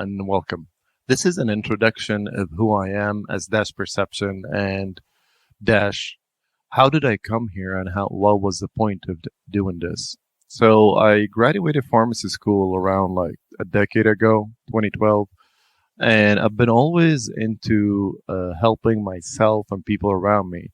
and welcome. This is an introduction of who I am as Dash Perception and Dash. How did I come here and what was the point of doing this? So I graduated pharmacy school around like a decade ago, 2012, and I've been always into helping myself and people around me.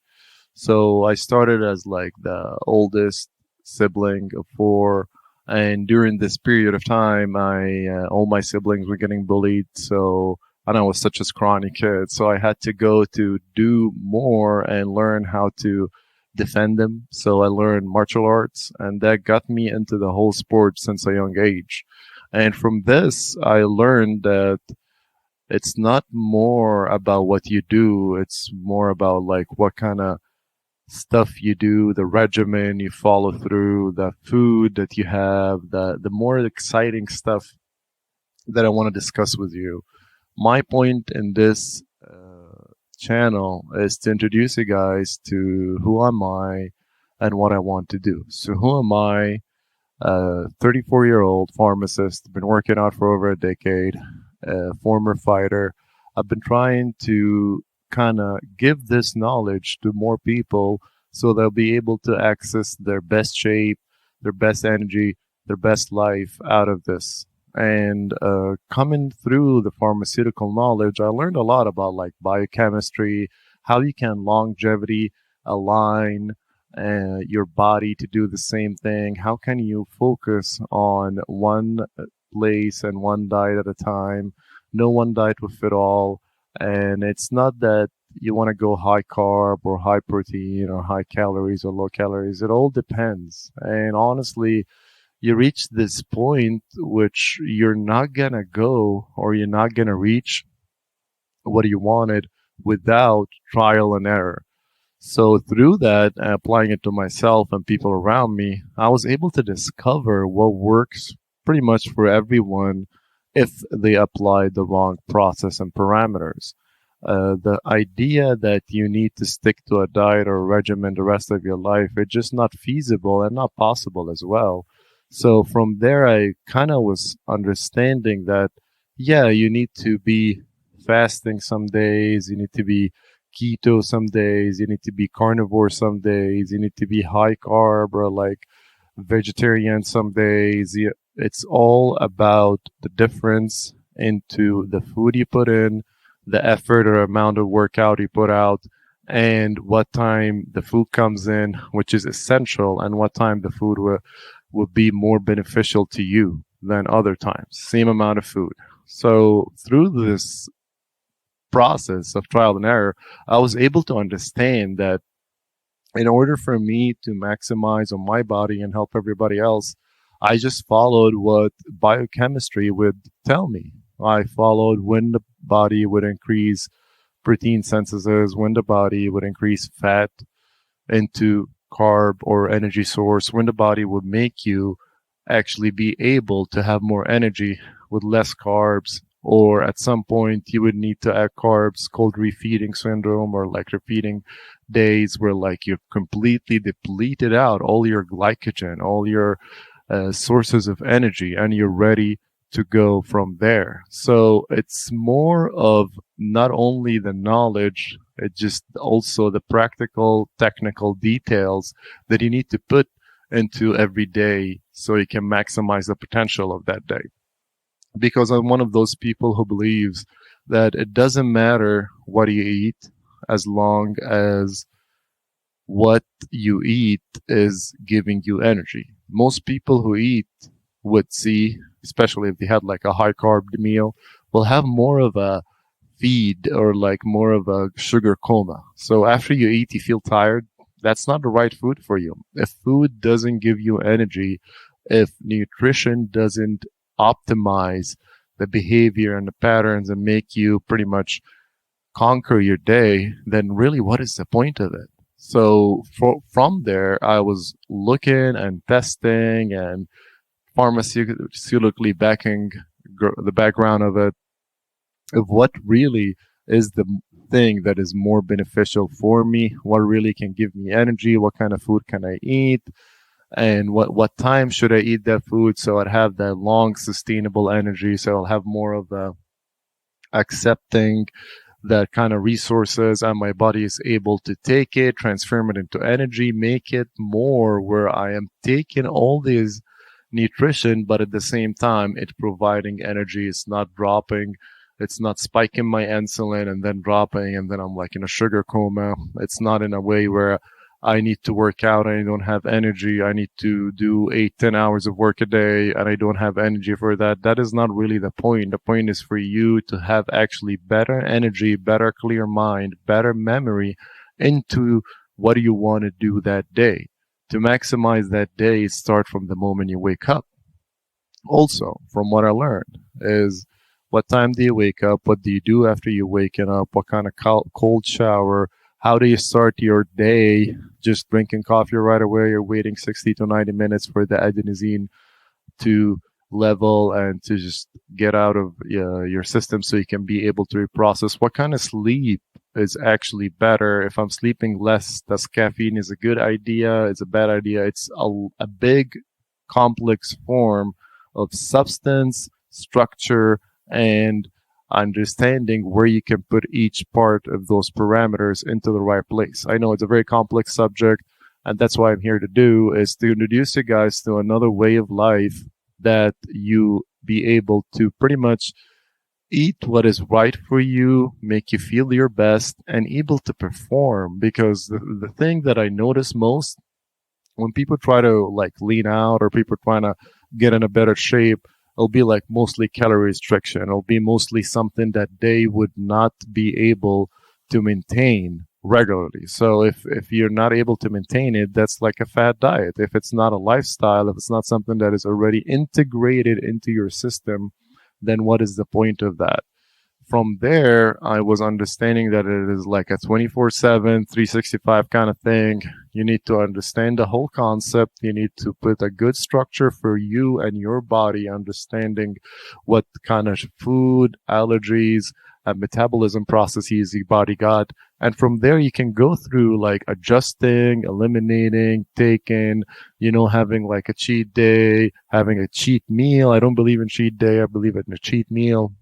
So I started as like the oldest sibling of four, and during this period of time, I all my siblings were getting bullied. So and I was such a scrawny kid, so I had to go to do more and learn how to defend them. So I learned martial arts, and that got me into the whole sport since a young age. And from this, I learned that it's not more about what you do; it's more about like what kind of stuff you do, the regimen you follow through, the food that you have, the more exciting stuff that I want to discuss with you. My point in this channel is to introduce you guys to who am I and what I want to do. So who am I? 34-year-old pharmacist, been working out for over a decade, a former fighter. I've been trying to kind of give this knowledge to more people so they'll be able to access their best shape, their best energy, their best life out of this. And coming through the pharmaceutical knowledge, I learned a lot about like biochemistry, how you can longevity align your body to do the same thing. How can you focus on one place and one diet at a time? No one diet will fit all. And it's not that you want to go high carb or high protein or high calories or low calories. It all depends. And honestly, you reach this point which you're not going to go or you're not going to reach what you wanted without trial and error. So through that, applying it to myself and people around me, I was able to discover what works pretty much for everyone if they applied the wrong process and parameters. The idea that you need to stick to a diet or a regimen the rest of your life, it's just not feasible and not possible as well. So from there, I kind of was understanding that, yeah, you need to be fasting some days, you need to be keto some days, you need to be carnivore some days, you need to be high carb or like vegetarian some days. It's all about the difference into the food you put in, the effort or amount of workout you put out, and what time the food comes in, which is essential, and what time the food will be more beneficial to you than other times. Same amount of food. So through this process of trial and error, I was able to understand that in order for me to maximize on my body and help everybody else, I just followed what biochemistry would tell me. I followed when the body would increase protein synthesis, when the body would increase fat into carb or energy source, when the body would make you actually be able to have more energy with less carbs, or at some point you would need to add carbs called refeeding syndrome, or like repeating days where like you've completely depleted out all your glycogen, all your sources of energy, and you're ready to go from there. So it's more of not only the knowledge, it's just also the practical technical details that you need to put into every day so you can maximize the potential of that day. Because I'm one of those people who believes that it doesn't matter what you eat as long as what you eat is giving you energy. Most people who eat would see, especially if they had like a high carb meal, will have more of a feed or like more of a sugar coma. So after you eat, you feel tired. That's not the right food for you. If food doesn't give you energy, if nutrition doesn't optimize the behavior and the patterns and make you pretty much conquer your day, then really what is the point of it? So from there, I was looking and testing and pharmaceutically backing the background of what really is the thing that is more beneficial for me, what really can give me energy, what kind of food can I eat, and what time should I eat that food so I'd have that long sustainable energy, so I'll have more of a accepting that kind of resources, and my body is able to take it, transform it into energy, make it more where I am taking all these nutrition, but at the same time it's providing energy. It's not dropping, it's not spiking my insulin and then dropping and then I'm like in a sugar coma. It's not in a way where I need to work out and I don't have energy. I need to do 8, 10 hours of work a day and I don't have energy for that. That is not really the point. The point is for you to have actually better energy, better clear mind, better memory into what do you want to do that day. To maximize that day, start from the moment you wake up. Also, from what I learned, is what time do you wake up? What do you do after you waken up? What kind of cold shower? How do you start your day? Just drinking coffee right away, you're waiting 60 to 90 minutes for the adenosine to level and to just get out of your system so you can be able to reprocess. What kind of sleep is actually better? If I'm sleeping less, does caffeine is a good idea? It's a bad idea? It's a big complex form of substance, structure, and understanding where you can put each part of those parameters into the right place. I know it's a very complex subject, and that's why I'm here to do is to introduce you guys to another way of life that you be able to pretty much eat what is right for you, make you feel your best, and able to perform. Because the thing that I notice most when people try to like lean out or people trying to get in a better shape, it'll be like mostly calorie restriction. It'll be mostly something that they would not be able to maintain regularly. So if you're not able to maintain it, that's like a fad diet. If it's not a lifestyle, if it's not something that is already integrated into your system, then what is the point of that? From there, I was understanding that it is like a 24/7, 365 kind of thing. You need to understand the whole concept. You need to put a good structure for you and your body, understanding what kind of food, allergies, and metabolism processes your body got. And from there, you can go through like adjusting, eliminating, taking, having like a cheat day, having a cheat meal. I don't believe in cheat day. I believe in a cheat meal,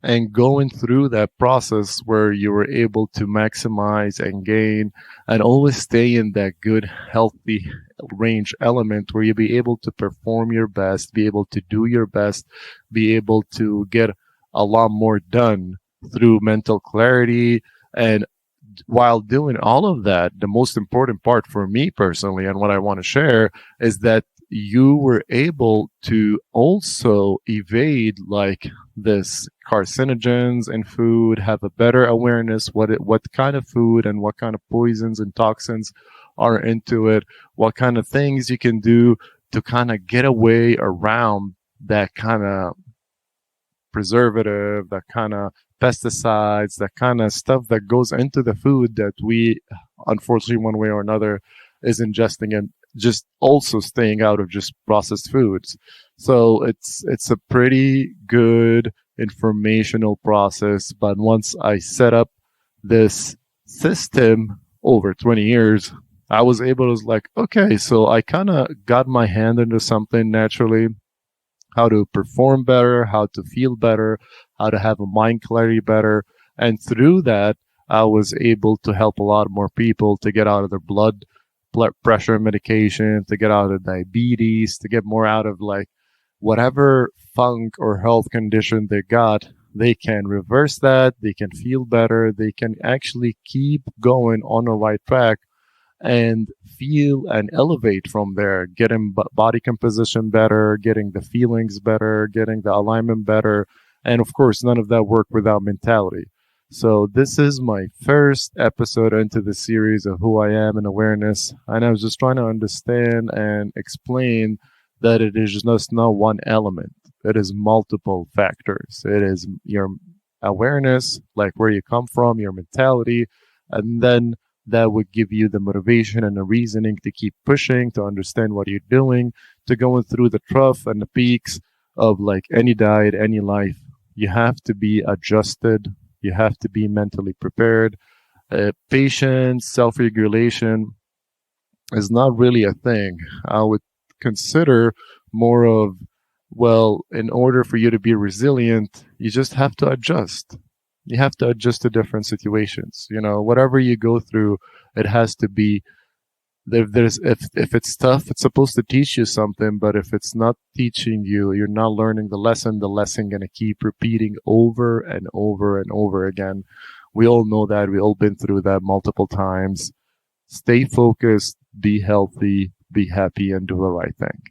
and going through that process where you were able to maximize and gain and always stay in that good healthy range element where you'll be able to perform your best, be able to do your best, be able to get a lot more done through mental clarity. And while doing all of that, the most important part for me personally and what I want to share is that you were able to also evade like this carcinogens in food, have a better awareness what kind of food and what kind of poisons and toxins are into it, what kind of things you can do to kind of get away around that kind of preservative, that kind of pesticides, that kind of stuff that goes into the food that we, unfortunately, one way or another, is ingesting and just also staying out of just processed foods. So it's a pretty good informational process. But once I set up this system over 20 years, I was able to like, okay, so I kind of got my hand into something naturally, how to perform better, how to feel better, how to have a mind clarity better. And through that, I was able to help a lot more people to get out of their blood pressure medication, to get out of diabetes, to get more out of like whatever funk or health condition they got. They can reverse that, they can feel better, they can actually keep going on the right track and feel and elevate from there, getting body composition better, getting the feelings better, getting the alignment better. And of course, none of that work without mentality. So this is my first episode into the series of who I am and awareness. And I was just trying to understand and explain that it is just not one element. It is multiple factors. It is your awareness, like where you come from, your mentality, and then that would give you the motivation and the reasoning to keep pushing, to understand what you're doing, to going through the trough and the peaks of like any diet, any life. You have to be adjusted. You have to be mentally prepared. Patience, self-regulation, is not really a thing. I would consider more of, well, in order for you to be resilient, you just have to adjust. You have to adjust to different situations. You know, whatever you go through, it has to be, if it's tough, it's supposed to teach you something, but if it's not teaching you, you're not learning the lesson gonna keep repeating over and over and over again. We all know that. We all been through that multiple times. Stay focused, be healthy, be happy, and do the right thing.